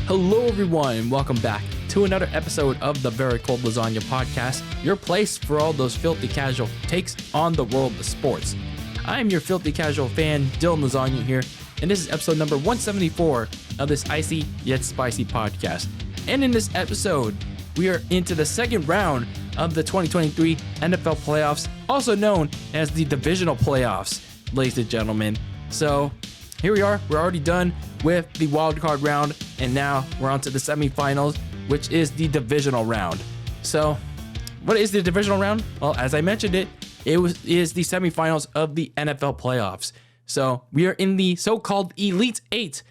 Hello everyone, and welcome back to another episode of the Very Cold Lasagna podcast, your place for all those filthy casual takes on the world of sports. I am your filthy casual fan, DylanLasagna here, and this is episode number 174 of this icy yet spicy podcast. And in this episode, we are into the second round of the 2023 NFL playoffs, also known as the Divisional Playoffs, ladies and gentlemen. So here we are, we're already done with the wild card round, and now we're on to the semifinals, which is the divisional round. So what is the divisional round? Well, as I mentioned it is the semifinals of the NFL playoffs. So we are in the so-called Elite Eight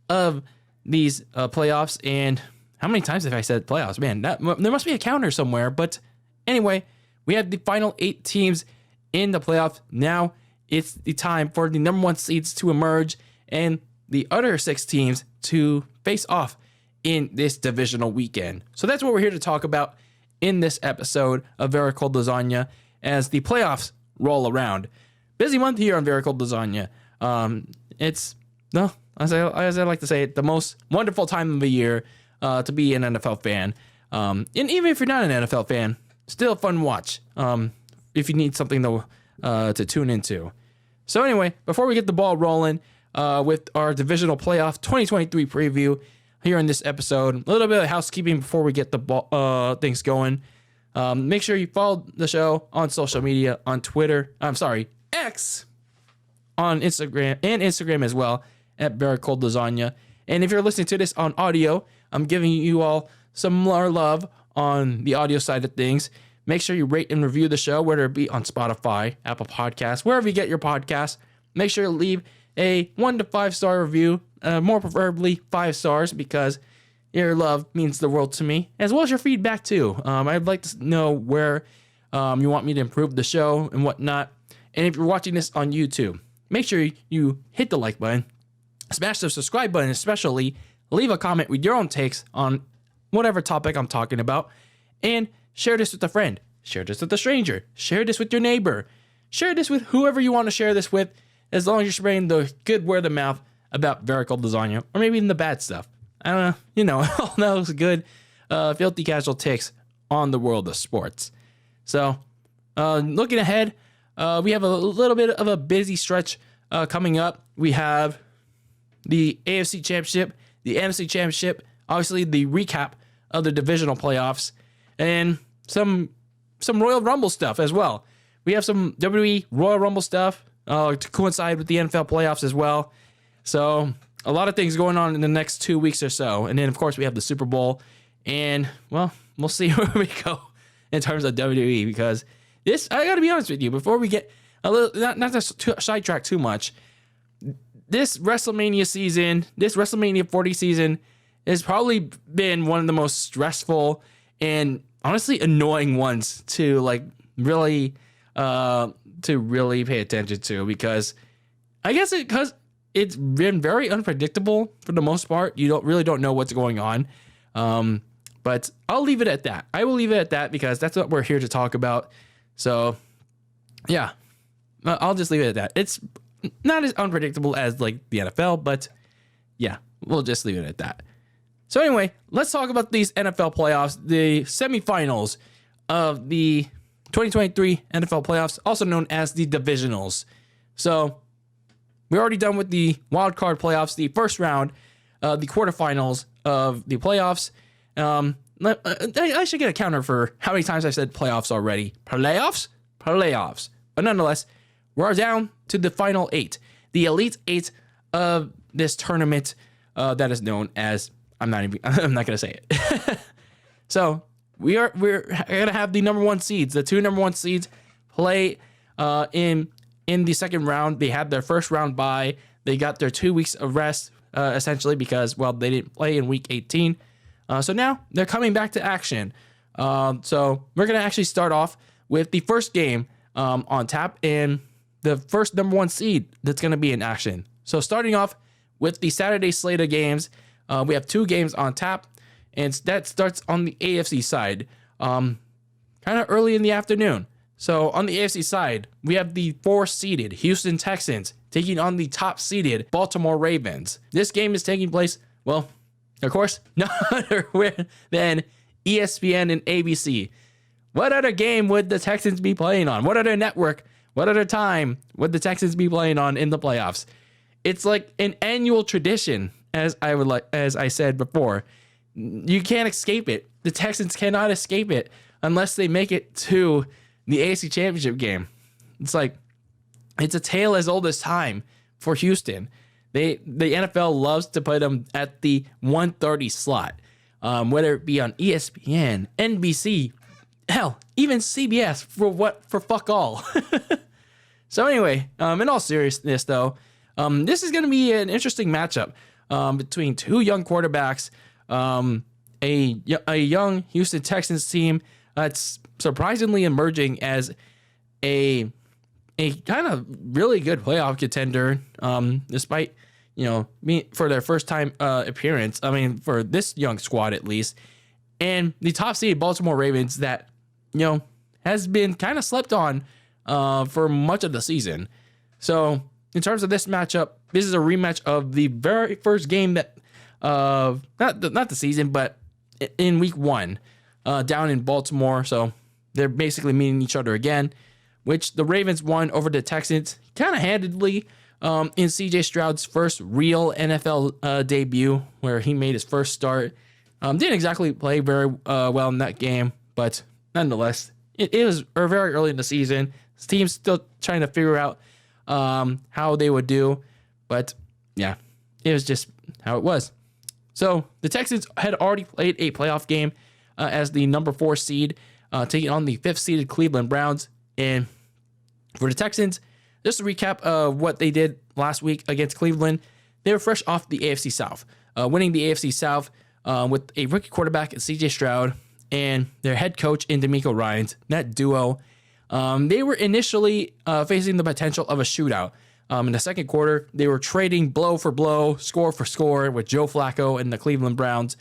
of these playoffs. And how many times have I said playoffs? Man, there must be a counter somewhere. But anyway, we have the final 8 teams in the playoffs. Now it's the time for the number 1 seeds to emerge and the other 6 teams to face off in this divisional weekend. So that's what we're here to talk about in this episode of Very Cold Lasagna as the playoffs roll around. Busy month here on Very Cold Lasagna. It's, as I like to say, the most wonderful time of the year to be an NFL fan. And even if you're not an NFL fan, still a fun watch if you need something to tune into. So anyway, before we get the ball rolling with our divisional playoff 2023 preview here in this episode, a little bit of housekeeping before we get the things going. Make sure you follow the show on social media, on Twitter. X, on Instagram, and Instagram as well at Very Cold Lasagna. And if you're listening to this on audio, I'm giving you all some more love on the audio side of things. Make sure you rate and review the show, whether it be on Spotify, Apple Podcasts, wherever you get your podcasts. Make sure to leave a 1 to 5 star review, more preferably 5 stars, because your love means the world to me, as well as your feedback too. I'd like to know where you want me to improve the show and whatnot. And if you're watching this on YouTube, make sure you hit the like button, smash the subscribe button, especially leave a comment with your own takes on whatever topic I'm talking about, and share this with a friend, share this with a stranger, share this with your neighbor, share this with whoever you want to share this with, as long as you're spreading the good word of mouth about Very Cold Lasagna, or maybe even the bad stuff. I don't know, all those good, filthy casual takes on the world of sports. So, looking ahead, we have a little bit of a busy stretch coming up. We have the AFC Championship, the NFC Championship, obviously the recap of the divisional playoffs, and some Royal Rumble stuff as well. We have some WWE Royal Rumble stuff to coincide with the NFL playoffs as well. So a lot of things going on in the next 2 weeks or so. And then, of course, we have the Super Bowl. And, well, we'll see where we go in terms of WWE, because this, I got to be honest with you, before we get a little, not to sidetrack too much, this WrestleMania season, this WrestleMania 40 season has probably been one of the most stressful and honestly annoying ones to really pay attention to, because I guess because it's been very unpredictable for the most part. You don't know what's going on. But I'll leave it at that. I will leave it at that because that's what we're here to talk about. So yeah, I'll just leave it at that. It's not as unpredictable as like the NFL, but yeah, we'll just leave it at that. So anyway, let's talk about these NFL playoffs, the semifinals of the 2023 NFL playoffs, also known as the divisionals. So we're already done with the wild card playoffs, the first round, the quarterfinals of the playoffs. I should get a counter for how many times I said playoffs already. Playoffs. But nonetheless, we're down to the final 8, the Elite 8 of this tournament that is known as, I'm not gonna say it. So we're gonna have the number 1 seeds, the 2 number 1 seeds play in the second round. They had their first round bye. They got their 2 weeks of rest essentially because, well, they didn't play in week 18. So now they're coming back to action. So we're gonna actually start off with the first game on tap and the first number 1 seed that's gonna be in action. So starting off with the Saturday slate of games. We have 2 games on tap, and that starts on the AFC side, kind of early in the afternoon. So on the AFC side, we have the 4-seeded Houston Texans taking on the top-seeded Baltimore Ravens. This game is taking place, well, Of course, no other than ESPN and ABC. What other game would the Texans be playing on? What other network? What other time would the Texans be playing on in the playoffs? It's like an annual tradition, as I said before. You can't escape it. The Texans cannot escape it unless they make it to the AFC Championship game. It's a tale as old as time for Houston. The NFL loves to put them at the 1:30 slot, whether it be on ESPN, NBC, hell, even CBS for fuck all. So anyway, in all seriousness though, this is going to be an interesting matchup between two young quarterbacks, a young Houston Texans team that's surprisingly emerging as a kind of really good playoff contender, despite, for their first time appearance. I mean, for this young squad at least, and the top seed Baltimore Ravens that, has been kind of slept on for much of the season. So in terms of this matchup, this is a rematch of the very first game that not the season, but in week 1 down in Baltimore. So they're basically meeting each other again, which the Ravens won over the Texans kind of handedly in CJ Stroud's first real NFL debut, where he made his first start. Didn't exactly play very well in that game, but nonetheless, it was very early in the season. This team's still trying to figure out how they would do, but yeah, it was just how it was. So the Texans had already played a playoff game as the number 4 seed, taking on the 5th seeded Cleveland Browns. And for the Texans, just to recap what they did last week against Cleveland, they were fresh off the AFC South, winning the AFC South with a rookie quarterback in CJ Stroud and their head coach in DeMeco Ryans. That duo, they were initially facing the potential of a shootout. In the second quarter, they were trading blow for blow, score for score with Joe Flacco and the Cleveland Browns.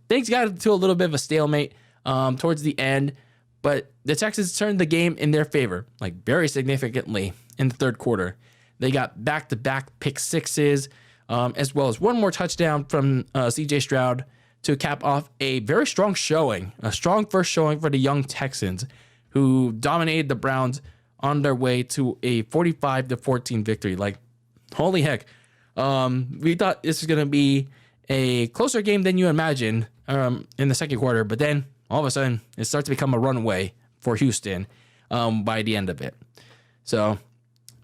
Things got to a little bit of a stalemate towards the end, but the Texans turned the game in their favor, very significantly in the third quarter. They got back-to-back pick sixes, as well as one more touchdown from CJ Stroud to cap off a very strong showing, a strong first showing for the young Texans, who dominated the Browns on their way to a 45-14 victory. Holy heck. We thought this was going to be a closer game than you imagine in the second quarter, but then all of a sudden it starts to become a runaway for Houston by the end of it. So,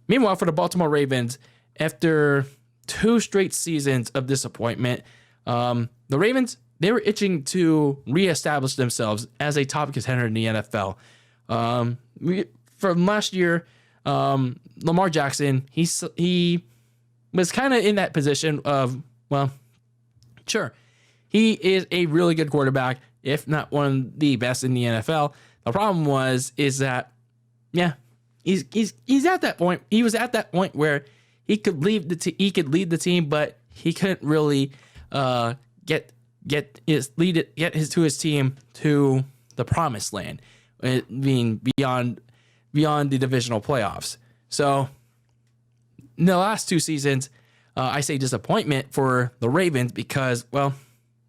meanwhile, for the Baltimore Ravens, after 2 straight seasons of disappointment, the Ravens, they were itching to reestablish themselves as a top contender in the NFL. From last year, Lamar Jackson, he was kind of in that position of, well, sure, he is a really good quarterback, if not one of the best in the NFL. The problem is that, yeah, he's at that point. He was at that point where he could lead the team, but he couldn't really get his team to the promised land, being beyond the divisional playoffs. So in the last 2 seasons, I say disappointment for the Ravens because, well,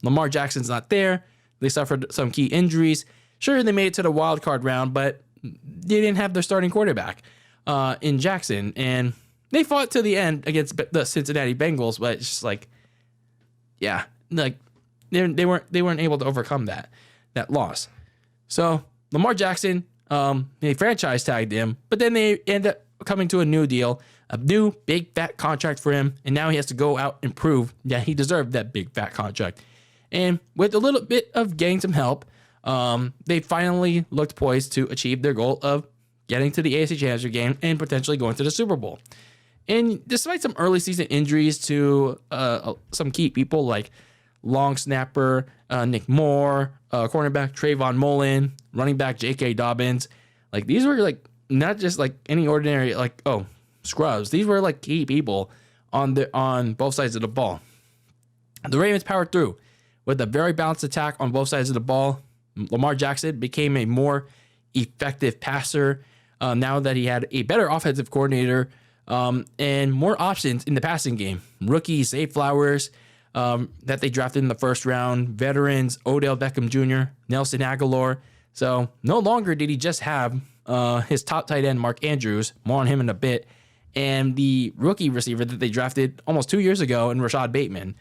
Lamar Jackson's not there. They suffered some key injuries. Sure, they made it to the wild card round, but they didn't have their starting quarterback in Jackson, and they fought to the end against the Cincinnati Bengals, but it's just they weren't able to overcome that loss. So Lamar Jackson, they franchise tagged him, but then they end up coming to a new deal, a new big fat contract for him, and now he has to go out and prove that he deserved that big fat contract. And with a little bit of getting some help, they finally looked poised to achieve their goal of getting to the AFC Championship game and potentially going to the Super Bowl. And despite some early season injuries to some key people like long snapper Nick Moore, cornerback Trayvon Mullen, running back J.K. Dobbins, these were not just any ordinary scrubs. These were key people on both sides of the ball. The Ravens powered through with a very balanced attack on both sides of the ball. Lamar Jackson became a more effective passer now that he had a better offensive coordinator and more options in the passing game. Rookie Zay Flowers that they drafted in the first round. Veterans, Odell Beckham Jr., Nelson Aguilar. So no longer did he just have his top tight end, Mark Andrews, more on him in a bit, and the rookie receiver that they drafted almost 2 years ago in Rashad Bateman.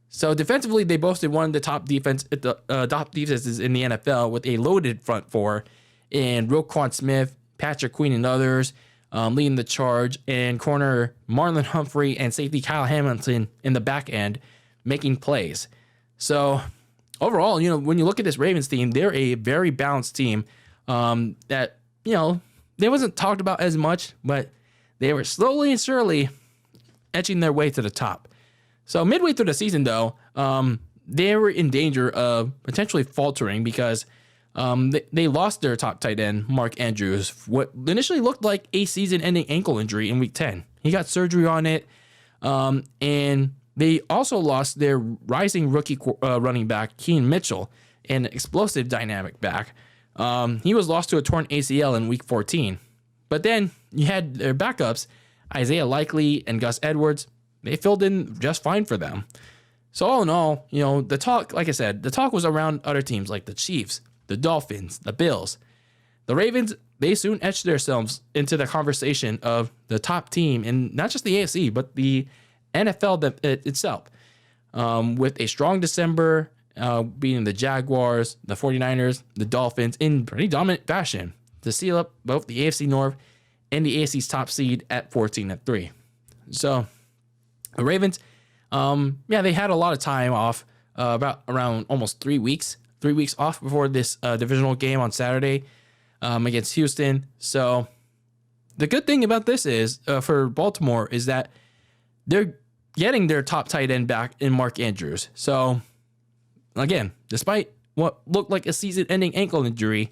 So defensively, they boasted one of the top defenses in the NFL with a loaded front four in Roquan Smith, Patrick Queen, and others leading the charge, and corner Marlon Humphrey and safety Kyle Hamilton in the back end making plays. So overall, when you look at this Ravens team, they're a very balanced team that, they wasn't talked about as much, but they were slowly and surely etching their way to the top. So midway through the season, though, they were in danger of potentially faltering because they lost their top tight end, Mark Andrews, what initially looked like a season-ending ankle injury in Week 10. He got surgery on it, and they also lost their rising rookie running back, Keen Mitchell, an explosive dynamic back. He was lost to a torn ACL in Week 14. But then you had their backups, Isaiah Likely and Gus Edwards. They filled in just fine for them. So all in all, the talk, like I said, the talk was around other teams like the Chiefs, the Dolphins, the Bills. The Ravens, they soon etched themselves into the conversation of the top team in not just the AFC, but the NFL itself. With a strong December, beating the Jaguars, the 49ers, the Dolphins in pretty dominant fashion to seal up both the AFC North and the AFC's top seed at 14-3. So the Ravens, they had a lot of time off, around almost 3 weeks. 3 weeks off before this divisional game on Saturday against Houston. So the good thing about this is, for Baltimore, is that they're getting their top tight end back in Mark Andrews. So again, despite what looked like a season-ending ankle injury,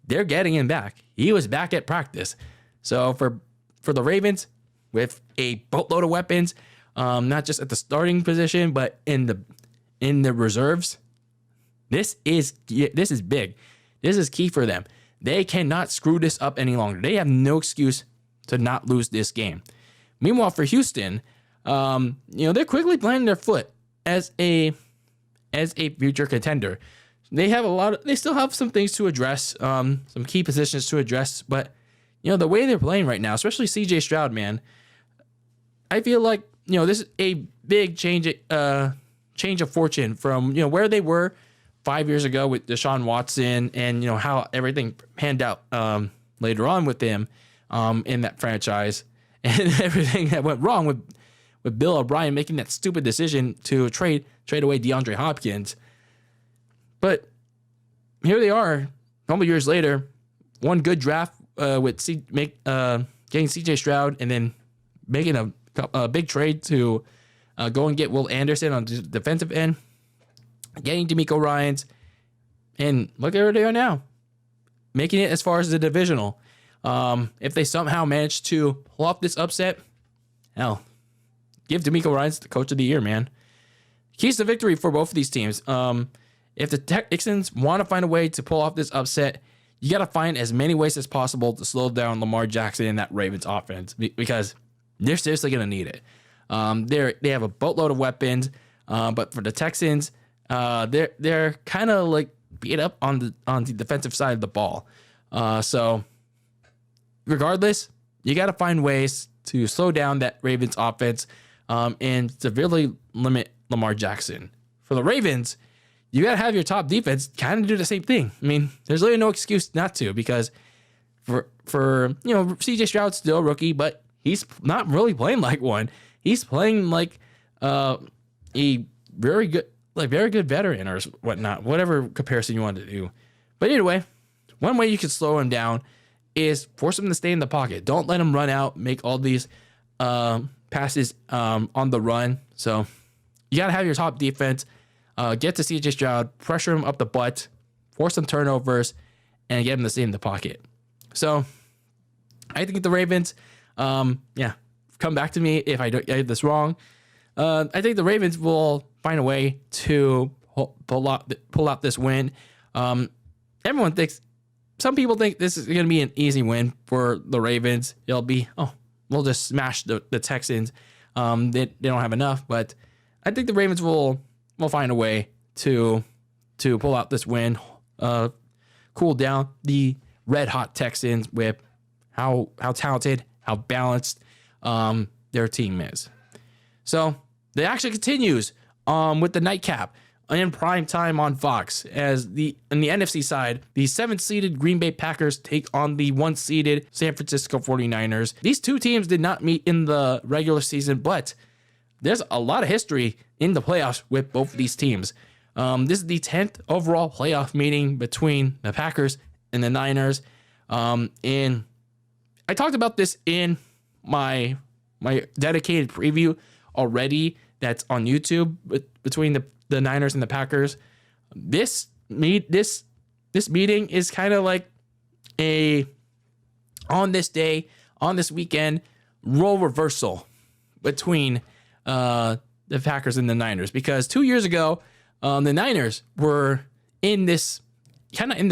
they're getting him back. He was back at practice. So for the Ravens, with a boatload of weapons, not just at the starting position, but in the reserves, this is big. This is key for them. They cannot screw this up any longer. They have no excuse to not lose this game. Meanwhile, for Houston, they're quickly planting their foot as a future contender. They still have some things to address, some key positions to address, but the way they're playing right now, especially CJ Stroud, man, I feel like this is a big change of fortune from where they were 5 years ago with Deshaun Watson and how everything panned out later on with him in that franchise, and everything that went wrong with Bill O'Brien making that stupid decision to trade away DeAndre Hopkins. But here they are, a couple years later, one good draft with getting CJ Stroud, and then making a big trade to go and get Will Anderson on the defensive end, getting DeMeco Ryans, and look at where they are now, making it as far as the divisional. If they somehow manage to pull off this upset, hell, give DeMeco Ryans the coach of the year, man. Keys to victory for both of these teams. If the Texans want to find a way to pull off this upset, you got to find as many ways as possible to slow down Lamar Jackson and that Ravens offense, because they're seriously going to need it. They have a boatload of weapons, but for the Texans, they're kind of like beat up on the defensive side of the ball. So regardless, you got to find ways to slow down that Ravens offense and severely limit Lamar Jackson. For the Ravens, you got to have your top defense kind of do the same thing. I mean, there's really no excuse not to, because for CJ Stroud's still a rookie, but he's not really playing like one. He's playing like a very good veteran or whatnot, whatever comparison you want to do. But either way, one way you can slow him down is force him to stay in the pocket. Don't let him run out, make all these passes on the run. So you got to have your top defense get to CJ Stroud, pressure him up the butt, force some turnovers, and get him to stay in the pocket. So I think the Ravens, come back to me if I get this wrong. I think the Ravens will find a way to pull out this win. Some people think this is going to be an easy win for the Ravens. It'll be, we'll just smash the Texans. They don't have enough, but I think the Ravens will find a way to pull out this win, cool down the red hot Texans with how talented, how balanced their team is. So the action continues with the nightcap in prime time on Fox, as in the NFC side, the 7th-seeded Green Bay Packers take on the 1st-seeded San Francisco 49ers. These two teams did not meet in the regular season, but there's a lot of history in the playoffs with both of these teams. This is the 10th overall playoff meeting between the Packers and the Niners. And I talked about this in my dedicated preview already that's on YouTube between the Niners and the Packers. This meeting is kind of like on this weekend, role reversal between the Packers and the Niners, because 2 years ago, the Niners were in this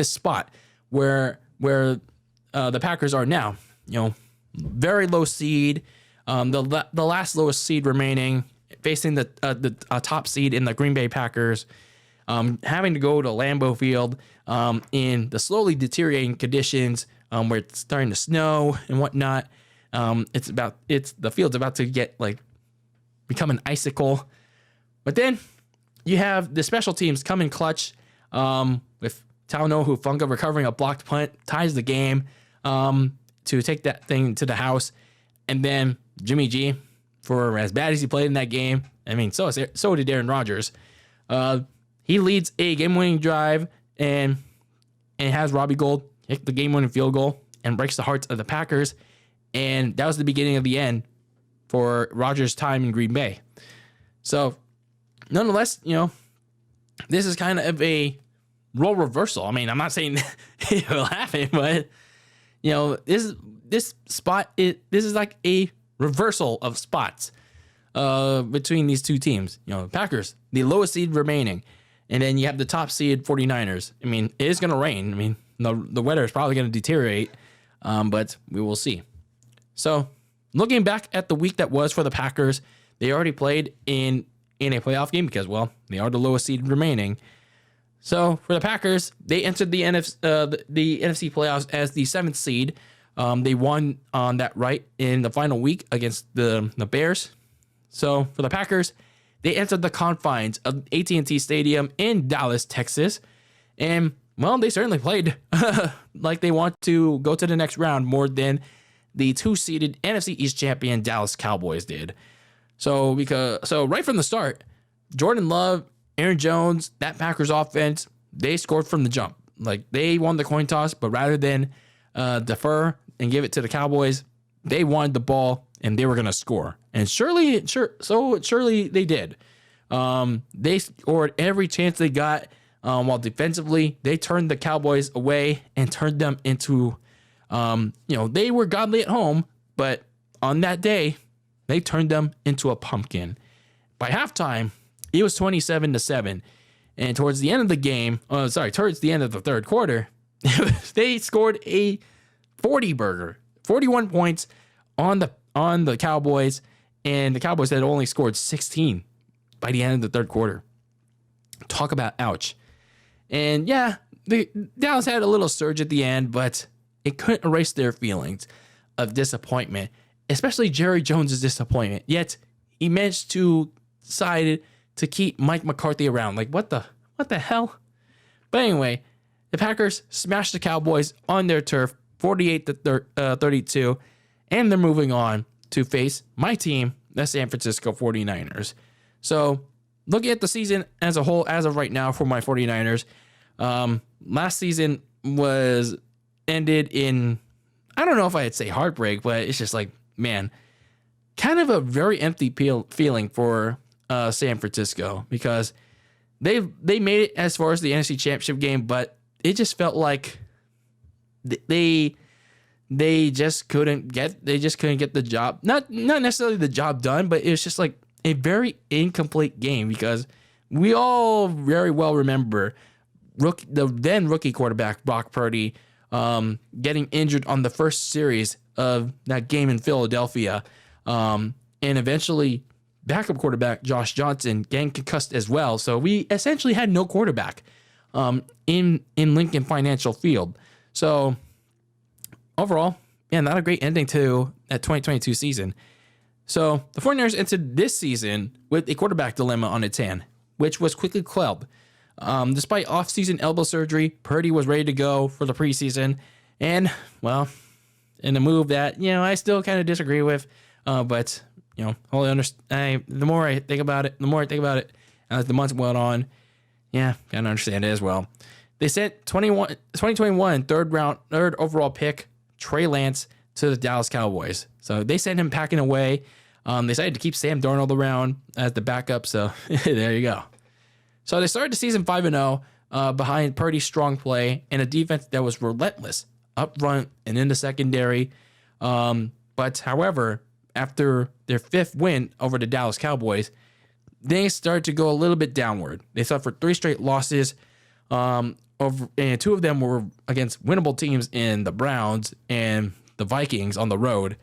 spot where the Packers are now. Very low seed, the last lowest seed remaining, facing the top seed in the Green Bay Packers, having to go to Lambeau Field in the slowly deteriorating conditions, where it's starting to snow and whatnot. The field's about to become an icicle. But then you have the special teams come in clutch, with Talanoa Hufanga recovering a blocked punt, ties the game to take that thing to the house. And then Jimmy G, for as bad as he played in that game, so did Aaron Rodgers. He leads a game-winning drive and has Robbie Gould hit the game-winning field goal and breaks the hearts of the Packers. And that was the beginning of the end for Rodgers' time in Green Bay. So, nonetheless, this is kind of a role reversal. I'm not saying it will happen, but this is like a reversal of spots between these two teams. Packers, the lowest seed remaining, and then you have the top seed 49ers. It is going to rain. The weather is probably going to deteriorate, but we will see. So, looking back at the week that was for the Packers, they already played in a playoff game because, they are the lowest seed remaining. So, for the Packers, they entered the NFC playoffs as the 7th seed. They won on that right in the final week against the Bears. So, for the Packers, they entered the confines of AT&T Stadium in Dallas, Texas. And, they certainly played like they want to go to the next round more than the 2-seeded NFC East champion Dallas Cowboys did. So right from the start, Jordan Love, Aaron Jones, that Packers offense, they scored from the jump. They won the coin toss, but rather than defer and give it to the Cowboys, they wanted the ball and they were going to score. And surely they did. They scored every chance they got, while defensively they turned the Cowboys away and turned them into, they were godly at home, but on that day, they turned them into a pumpkin. By halftime, it was 27-7. And towards the end of the game, towards the end of the third quarter, they scored a 40-burger, 41 points on the Cowboys, and the Cowboys had only scored 16 by the end of the third quarter. Talk about ouch. And yeah, Dallas had a little surge at the end, but it couldn't erase their feelings of disappointment, especially Jerry Jones' disappointment. Yet he managed to decide to keep Mike McCarthy around. What the hell? But anyway, the Packers smashed the Cowboys on their turf, 48-32, and they're moving on to face my team, the San Francisco 49ers. So, looking at the season as a whole, as of right now for my 49ers, last season was ended in, I don't know if I'd say heartbreak, but it's just kind of a very empty feeling for San Francisco, because they made it as far as the NFC Championship game, but it just felt like they just couldn't get the job, not necessarily the job done, but it was just like a very incomplete game, because we all very well remember the then rookie quarterback Brock Purdy getting injured on the first series of that game in Philadelphia, and eventually backup quarterback Josh Johnson getting concussed as well. So we essentially had no quarterback in Lincoln Financial Field. So overall, yeah, not a great ending to that 2022 season. So the 49ers entered this season with a quarterback dilemma on its hand, which was quickly quelled. Despite offseason elbow surgery, Purdy was ready to go for the preseason. And, well, in a move that, I still kind of disagree with, but, the more I think about it, as the months went on, kind of understand it as well. They sent 2021 third overall pick, Trey Lance, to the Dallas Cowboys. So they sent him packing away. They decided to keep Sam Darnold around as the backup. So there you go. So they started the season 5-0 behind Purdy's strong play and a defense that was relentless up front and in the secondary. But however, after their fifth win over the Dallas Cowboys, they started to go a little bit downward. They suffered 3 straight losses. And 2 of them were against winnable teams in the Browns and the Vikings on the road.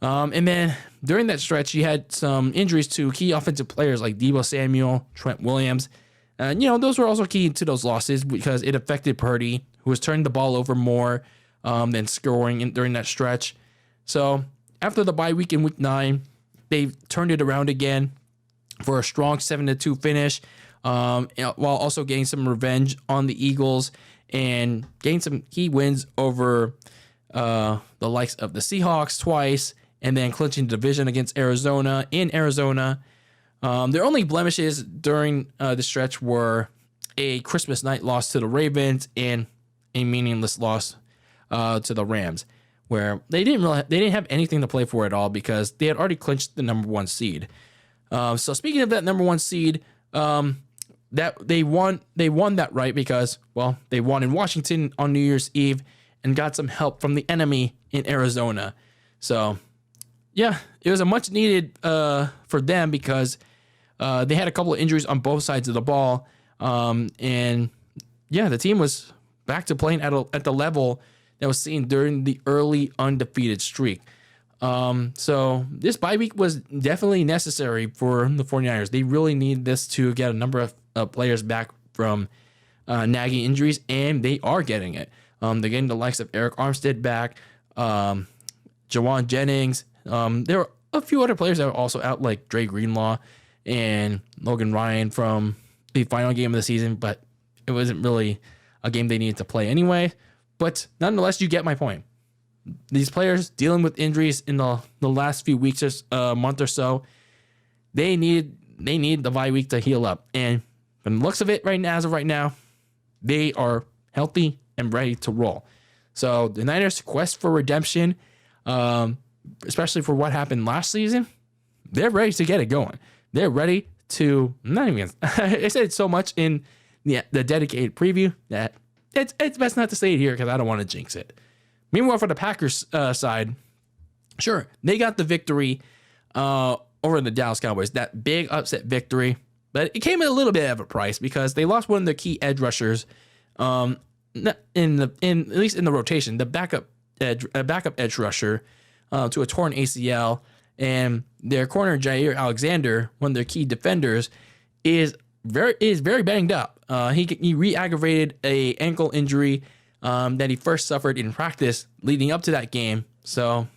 And then during that stretch, you had some injuries to key offensive players like Deebo Samuel, Trent Williams. Those were also key to those losses because it affected Purdy, who was turning the ball over more than scoring during that stretch. So after the bye week in week 9, they turned it around again for a strong 7-2 finish, while also getting some revenge on the Eagles and getting some key wins over the likes of the Seahawks twice, and then clinching the division against Arizona in Arizona. Their only blemishes during the stretch were a Christmas night loss to the Ravens and a meaningless loss to the Rams, where they didn't have anything to play for at all because they had already clinched the number 1 seed. So speaking of that number 1 seed, that they won that right because, well, they won in Washington on New Year's Eve and got some help from the enemy in Arizona. So yeah, it was a much needed for them because they had a couple of injuries on both sides of the ball. And yeah, the team was back to playing at the level that was seen during the early undefeated streak. So this bye week was definitely necessary for the 49ers. They really need this to get a number of players back from nagging injuries, and they are getting it. They're getting the likes of Eric Armstead back, Jawan Jennings. There were a few other players that were also out, like Dre Greenlaw and Logan Ryan from the final game of the season, but it wasn't really a game they needed to play anyway. But nonetheless, you get my point. These players dealing with injuries in the last few weeks or month or so, they need the bye week to heal up. And from the looks of it as of right now, they are healthy and ready to roll. So the Niners' quest for redemption, especially for what happened last season, they're ready to get it going. They're ready to, not even, I said it so much in the dedicated preview that it's best not to say it here because I don't want to jinx it. Meanwhile, for the Packers side, sure, they got the victory over the Dallas Cowboys, that big upset victory, but it came at a little bit of a price because they lost one of their key edge rushers, at least in the rotation, the backup edge rusher, to a torn ACL, and their corner Jair Alexander, one of their key defenders, is very banged up. He re-aggravated a ankle injury that he first suffered in practice leading up to that game. So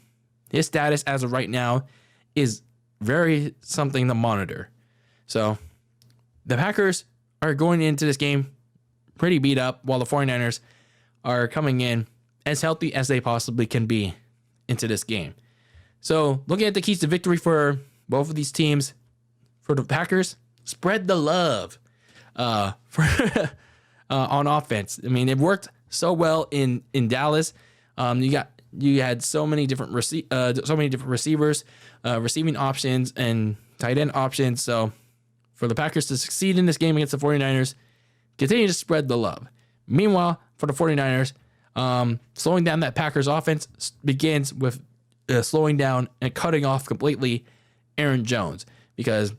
his status as of right now is very something to monitor. So the Packers are going into this game pretty beat up, while the 49ers are coming in as healthy as they possibly can be into this game. So looking at the keys to victory for both of these teams, for the Packers, spread the love on offense. I mean, it worked so well in Dallas. You had so many different receivers, receiving options, and tight end options. So for the Packers to succeed in this game against the 49ers, continue to spread the love. Meanwhile, for the 49ers, slowing down that Packers offense begins with slowing down and cutting off completely Aaron Jones, because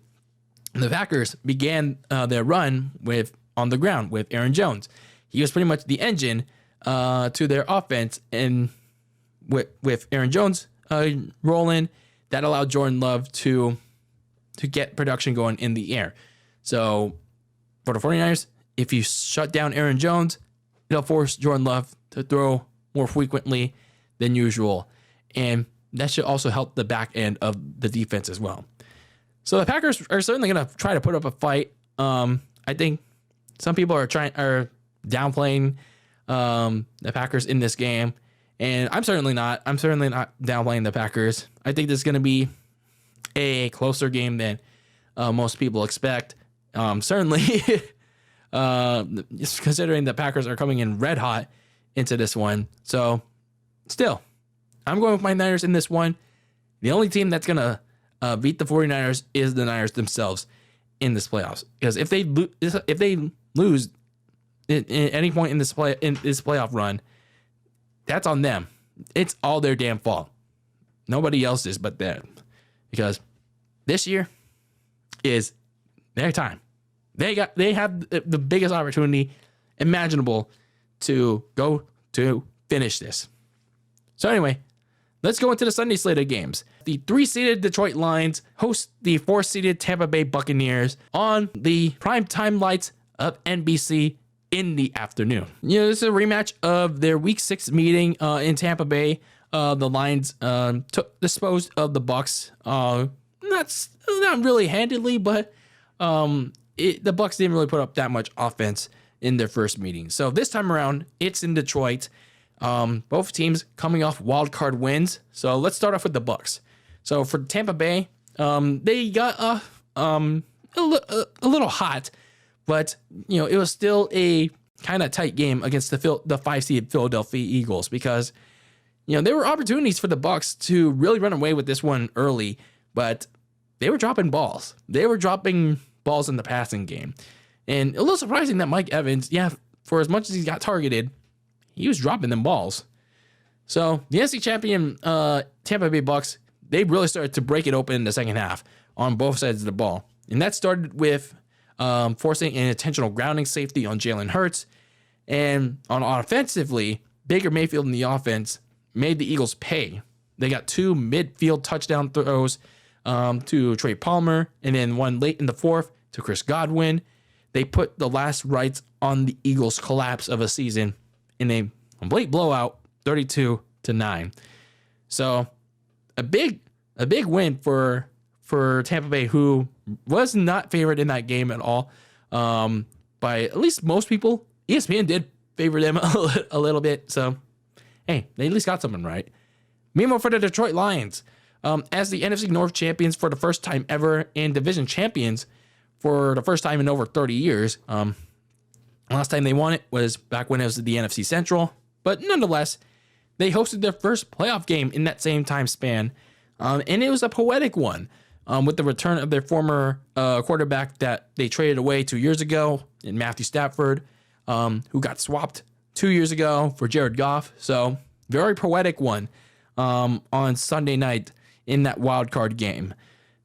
the Packers began their run on the ground with Aaron Jones. He was pretty much the engine to their offense, and with Aaron Jones rolling, that allowed Jordan Love to to get production going in the air. So for the 49ers, if you shut down Aaron Jones, it'll force Jordan Love to throw more frequently than usual. And that should also help the back end of the defense as well. So the Packers are certainly going to try to put up a fight. I think some people are downplaying the Packers in this game. And I'm certainly not. I'm certainly not downplaying the Packers. I think this is going to be a closer game than most people expect. Certainly, considering the Packers are coming in red hot into this one. So, still, I'm going with my Niners in this one. The only team that's going to beat the 49ers is the Niners themselves in this playoffs. Because if they lose at any point in this playoff run, that's on them. It's all their damn fault. Nobody else's but them. Because this year is their time. They have the biggest opportunity imaginable to go to finish this. So anyway, let's go into the Sunday slate of games. The 3-seeded Detroit Lions host the 4-seeded Tampa Bay Buccaneers on the primetime lights of NBC in the afternoon. This is a rematch of their Week 6 meeting in Tampa Bay. The Lions disposed of the Bucs, not really handedly, but the Bucs didn't really put up that much offense in their first meeting. So this time around, it's in Detroit. Both teams coming off wild card wins. So let's start off with the Bucs. So for Tampa Bay, they got a little hot, but it was still a kind of tight game against the 5-seed Philadelphia Eagles because there were opportunities for the Bucs to really run away with this one early, but they were dropping balls. They were dropping balls in the passing game, and a little surprising that Mike Evans, for as much as he got targeted, he was dropping them balls. So the NFC champion Tampa Bay Bucs, they really started to break it open in the second half on both sides of the ball. And that started with forcing an intentional grounding safety on Jalen Hurts. And on offensively, Baker Mayfield in the offense made the Eagles pay. They got 2 midfield touchdown throws to Trey Palmer and then one late in the fourth to Chris Godwin. They put the last rites on the Eagles' collapse of a season in a complete blowout, 32-9. So a big win for Tampa Bay, who was not favored in that game at all. By at least most people, ESPN did favor them a little bit. So, hey, they at least got something right. Meanwhile, for the Detroit Lions, as the NFC North champions for the first time ever and division champions for the first time in over 30 years. Last time they won it was back when it was the NFC Central. But nonetheless, they hosted their first playoff game in that same time span. And it was a poetic one with the return of their former quarterback that they traded away 2 years ago in Matthew Stafford, who got swapped 2 years ago for Jared Goff. So very poetic one on Sunday night in that wild card game.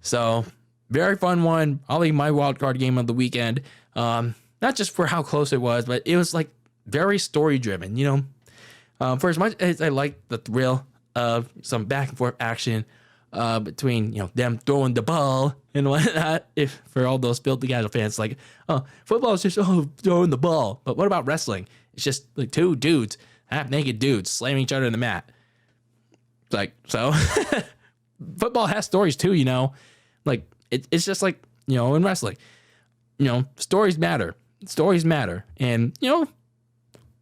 So very fun one. Probably my wild card game of the weekend. Not just for how close it was, but it was like very story driven, for as much as I like the thrill of some back and forth action between, them throwing the ball and whatnot. If for all those filthy casual fans, like, oh, football is just throwing the ball. But what about wrestling? It's just like 2 dudes, half naked dudes slamming each other in the mat. It's like, so football has stories too, like it's just like, in wrestling, stories matter. Stories matter. And,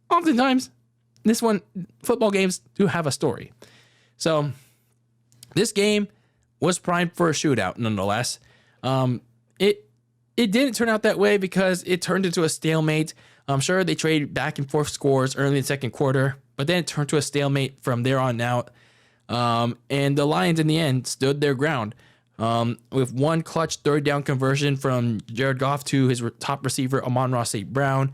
oftentimes football games do have a story. So this game was primed for a shootout nonetheless. It didn't turn out that way because it turned into a stalemate. I'm sure they traded back and forth scores early in the second quarter, but then it turned to a stalemate from there on out. And the Lions in the end stood their ground. With one clutch third down conversion from Jared Goff to his top receiver, Amon-Ra St. Brown.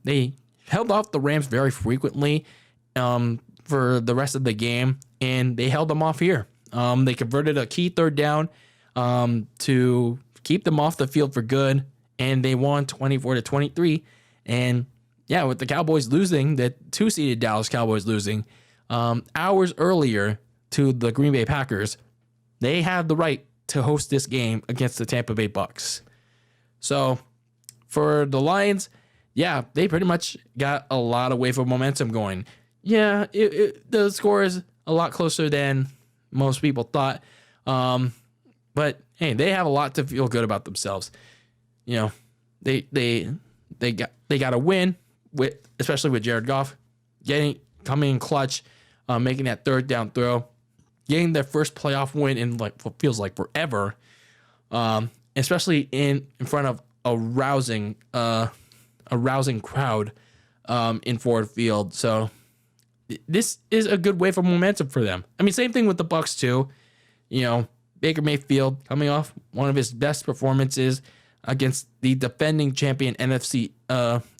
They held off the Rams very frequently for the rest of the game, and they held them off here. They converted a key third down to keep them off the field for good, and they won 24-23. And yeah, with the Cowboys losing, the 2-seeded Dallas Cowboys losing hours earlier to the Green Bay Packers, they have the right to host this game against the Tampa Bay Bucks. So for the Lions, yeah, they pretty much got a lot of wave of momentum going. Yeah, the score is a lot closer than most people thought. But hey, they have a lot to feel good about themselves. You know, they got a win especially with Jared Goff coming in clutch, making that third down throw, getting their first playoff win in like what feels like forever. Especially in front of a rousing crowd in Ford Field. So this is a good wave of momentum for them. I mean, same thing with the Bucks too. You know, Baker Mayfield coming off one of his best performances against the defending champion NFC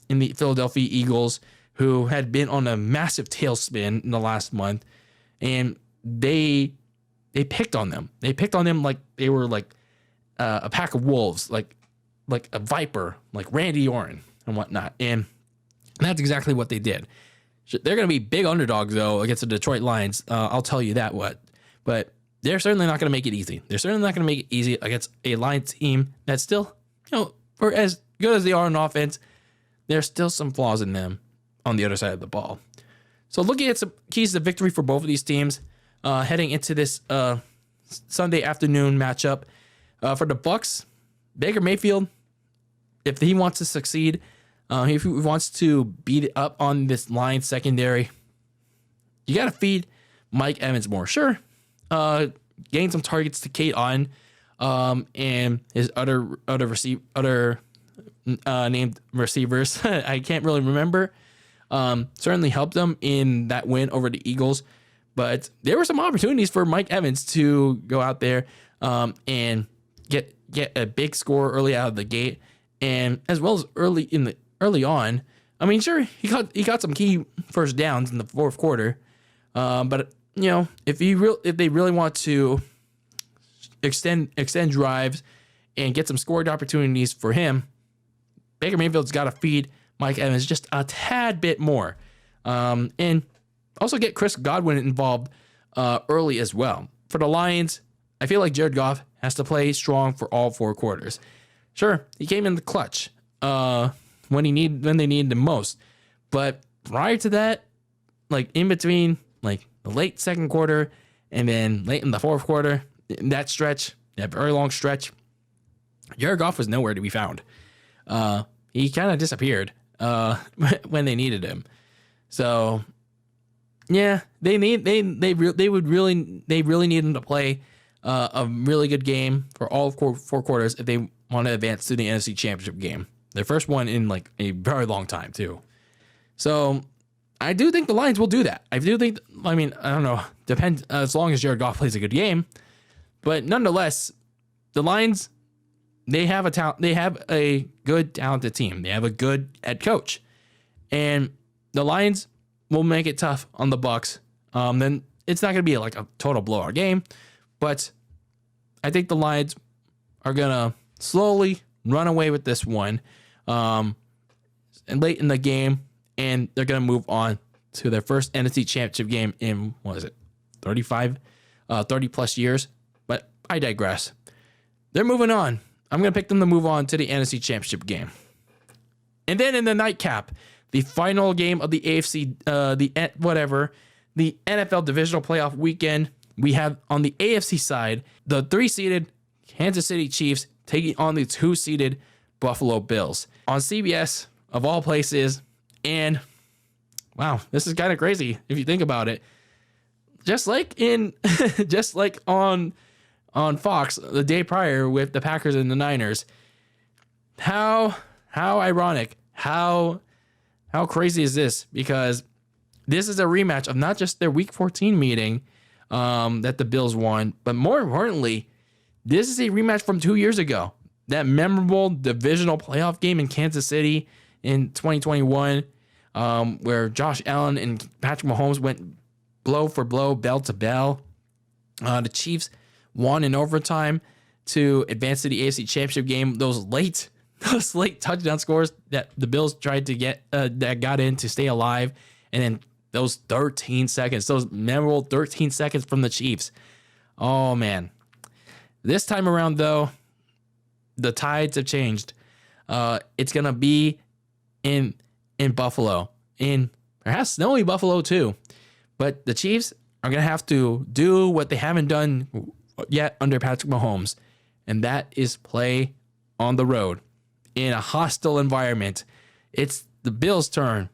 in the Philadelphia Eagles, who had been on a massive tailspin in the last month, and they picked on them. They picked on them like they were like a pack of wolves, like a viper, like Randy Orton and whatnot. And that's exactly what they did. They're going to be big underdogs, though, against the Detroit Lions. I'll tell you that But they're certainly not going to make it easy. They're certainly not going to make it easy against a Lions team that's still, you know, for as good as they are on offense, there's still some flaws in them on the other side of the ball. So looking at some keys to victory for both of these teams, heading into this Sunday afternoon matchup. For the Bucks, Baker Mayfield, if he wants to succeed, if he wants to beat up on this Lions secondary, you got to feed Mike Evans more. Sure, gain some targets to Kate on, and his other named receivers. I can't really remember. Certainly helped them in that win over the Eagles, but there were some opportunities for Mike Evans to go out there and get a big score early out of the gate, and as well as early on. I mean, sure, he got some key first downs in the fourth quarter, but you know, if they really want to extend drives and get some scored opportunities for him, Baker Mayfield's got to feed Mike Evans just a tad bit more, and also get Chris Godwin involved early as well. For the Lions, I feel like Jared Goff has to play strong for all four quarters. Sure, he came in the clutch when they needed him most, but prior to that, like in between, like the late second quarter and then late in the fourth quarter, in that very long stretch, Jared Goff was nowhere to be found. He kind of disappeared when they needed him. So yeah, they really need him to play a really good game for all four quarters if they want to advance to the NFC Championship game. Their first one in like a very long time too. So I do think the Lions will do that. I mean, I don't know. Depends as long as Jared Goff plays a good game. But nonetheless, the Lions, they have a good, talented team. They have a good head coach. And the Lions will make it tough on the Bucks. Then it's not going to be like a total blowout game. But I think the Lions are going to slowly run away with this one and late in the game. And they're going to move on to their first NFC Championship game in, 30 plus years. But I digress. They're moving on. I'm going to pick them to move on to the NFC Championship game. And then in the nightcap, the final game of the the NFL Divisional Playoff Weekend, we have on the AFC side, the 3-seeded Kansas City Chiefs taking on the 2-seeded Buffalo Bills on CBS of all places. And wow, this is kind of crazy if you think about it. Just like on Fox the day prior with the Packers and the Niners. How ironic, how crazy is this? Because this is a rematch of not just their Week 14 meeting that the Bills won, but more importantly, this is a rematch from 2 years ago. That memorable divisional playoff game in Kansas City in 2021, where Josh Allen and Patrick Mahomes went blow for blow, bell to bell. The Chiefs won in overtime to advance to the AFC Championship game. Those late touchdown scores that the Bills tried to get that got in to stay alive, and then those 13 seconds, those memorable 13 seconds from the Chiefs. Oh man, This time around, though, the tides have changed. It's going to be in Buffalo, in perhaps snowy Buffalo too. But the Chiefs are going to have to do what they haven't done yet under Patrick Mahomes, and that is play on the road in a hostile environment. It's the Bills' turn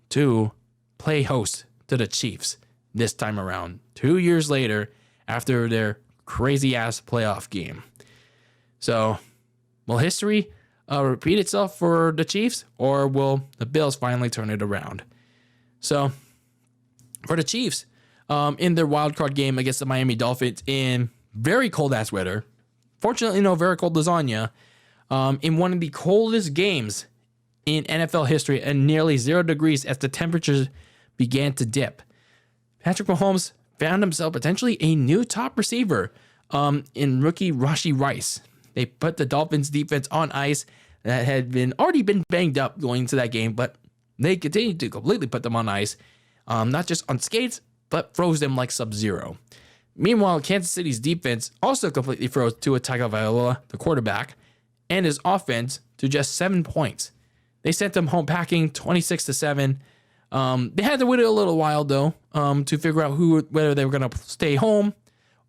to play host to the Chiefs this time around, 2 years later after their crazy-ass playoff game. So, will history repeat itself for the Chiefs, or will the Bills finally turn it around? So, for the Chiefs, in their wildcard game against the Miami Dolphins in very cold-ass weather, fortunately, no very cold lasagna, in one of the coldest games in NFL history at nearly 0 degrees as the temperatures began to dip, Patrick Mahomes found himself potentially a new top receiver in rookie Rashee Rice. They put the Dolphins defense on ice that had already been banged up going into that game, but they continued to completely put them on ice, not just on skates, but froze them like Sub-Zero. Meanwhile, Kansas City's defense also completely froze Tua Tagovailoa, the quarterback, and his offense to just 7 points. They sent them home packing 26-7. They had to wait a little while, though, to figure out whether they were going to stay home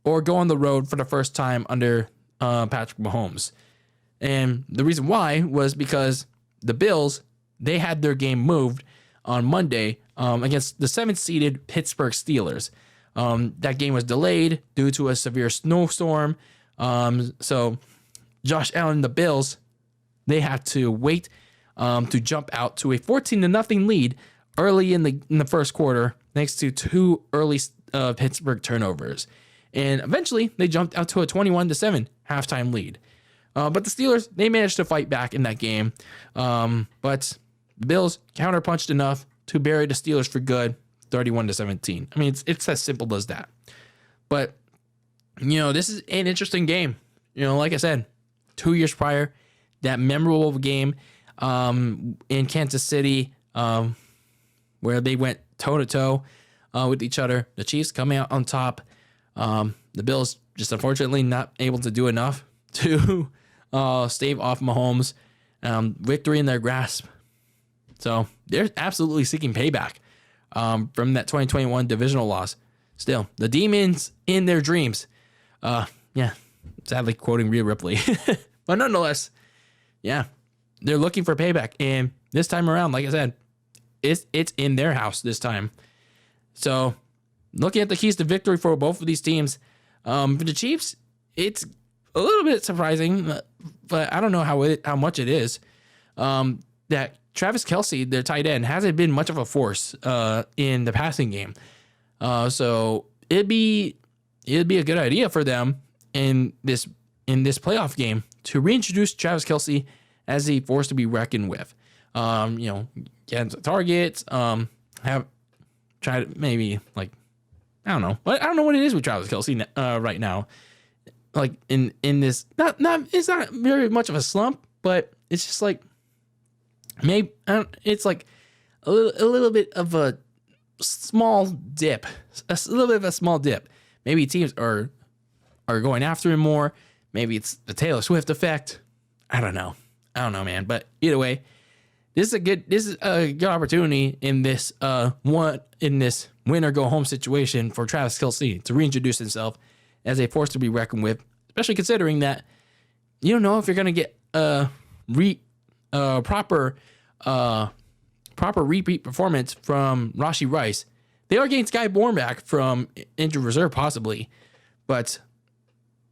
or go on the road for the first time under Patrick Mahomes. And the reason why was because the Bills, they had their game moved on Monday against the 7th-seeded Pittsburgh Steelers. That game was delayed due to a severe snowstorm. So Josh Allen and the Bills, they had to wait to jump out to a 14-0 lead early in the first quarter, thanks to 2 early Pittsburgh turnovers. And eventually, they jumped out to a 21-7 halftime lead. But the Steelers, they managed to fight back in that game. But the Bills counterpunched enough to bury the Steelers for good, 31-17. I mean, it's as simple as that. But, this is an interesting game. Like I said, 2 years prior, that memorable game in Kansas City, where they went toe-to-toe with each other. The Chiefs coming out on top. The Bills just unfortunately not able to do enough to stave off Mahomes. Victory in their grasp. So they're absolutely seeking payback from that 2021 divisional loss. Still, the demons in their dreams. Sadly quoting Rhea Ripley. But nonetheless, they're looking for payback. And this time around, like I said, it's in their house this time. So looking at the keys to victory for both of these teams, for the Chiefs, it's a little bit surprising, but I don't know how much it is, that Travis Kelce, their tight end, hasn't been much of a force in the passing game. So it'd be a good idea for them in this playoff game to reintroduce Travis Kelce as a force to be reckoned with. Get targets, have try to maybe I don't know what it is with Travis Kelce right now. Like in this, not it's not very much of a slump, but it's just maybe it's like a little bit of a small dip, Maybe teams are going after him more. Maybe it's the Taylor Swift effect. I don't know, man. But either way, this is a good opportunity in this win or go home situation for Travis Kelce to reintroduce himself as a force to be reckoned with, especially considering that you don't know if you're going to get proper repeat performance from Rashee Rice. They are getting Sky Bourne back from injured reserve possibly, but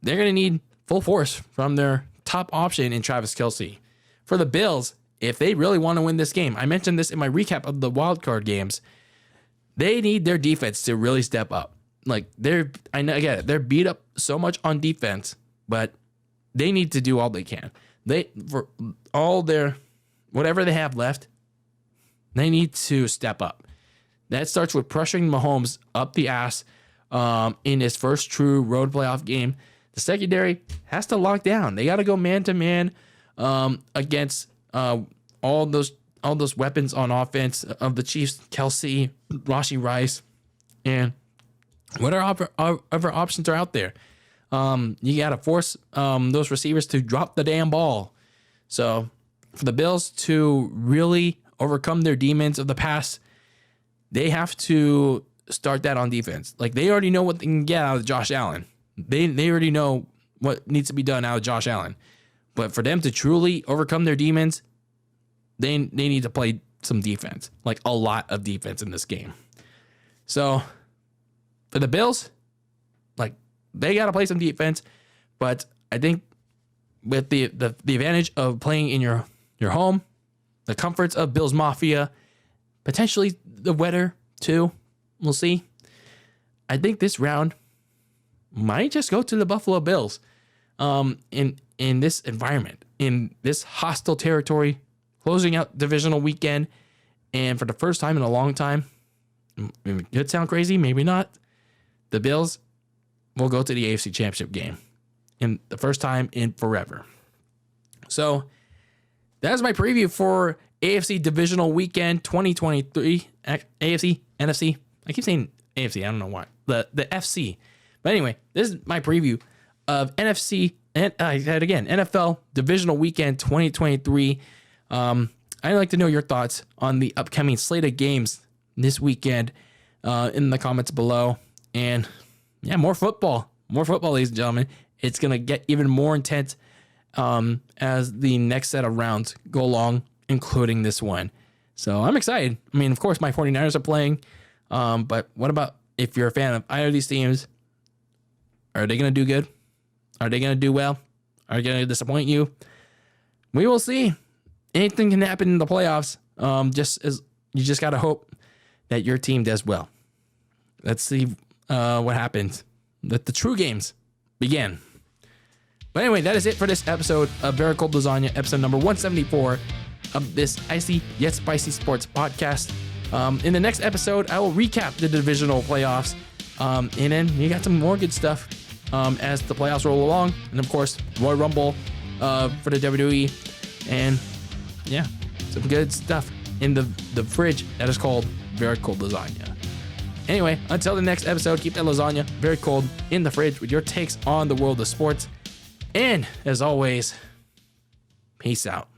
they're going to need full force from their top option in Travis Kelce. For the Bills, if they really want to win this game, I mentioned this in my recap of the wildcard games, they need their defense to really step up. I know, I get it. They're beat up so much on defense, but they need to do all they can. For all their whatever they have left, they need to step up. That starts with pressuring Mahomes up the ass in his first true road playoff game. The secondary has to lock down. They got to go man to man against all those weapons on offense of the Chiefs: Kelce, Rashee Rice, and what other options are out there. You got to force those receivers to drop the damn ball. So for the Bills to really overcome their demons of the past, they have to start that on defense. Like, they already know what they can get out of Josh Allen. They already know what needs to be done out of Josh Allen. But for them to truly overcome their demons, they need to play some defense, like a lot of defense in this game. So for the Bills, like, they got to play some defense. But I think with the advantage of playing in your home, the comforts of Bills Mafia, potentially the weather too, we'll see. I think this round might just go to the Buffalo Bills. In this environment, in this hostile territory, closing out divisional weekend, and for the first time in a long time, it could sound crazy, maybe not, the Bills will go to the AFC Championship game in the first time in forever. So that's my preview for AFC Divisional Weekend 2023. AFC, NFC. I keep saying AFC. I don't know why. The FC. But anyway, this is my preview of NFC and I said again, NFL Divisional Weekend 2023. I'd like to know your thoughts on the upcoming slate of games this weekend in the comments below. And yeah, more football, ladies and gentlemen. It's going to get even more intense as the next set of rounds go along, including this one. So I'm excited. I mean, of course, my 49ers are playing. But what about if you're a fan of either of these teams? Are they going to do good? Are they going to do well? Are they going to disappoint you? We will see. Anything can happen in the playoffs. You just got to hope that your team does well. Let's see what happens. Let the true games begin. But anyway, that is it for this episode of Very Cold Lasagna, episode number 174 of this icy yet spicy sports podcast. In the next episode, I will recap the divisional playoffs. And then you got some more good stuff as the playoffs roll along. And of course, Royal Rumble for the WWE. And yeah, some good stuff in the fridge that is called Very Cold Lasagna. Anyway, until the next episode, keep that lasagna very cold in the fridge with your takes on the world of sports. And as always, peace out.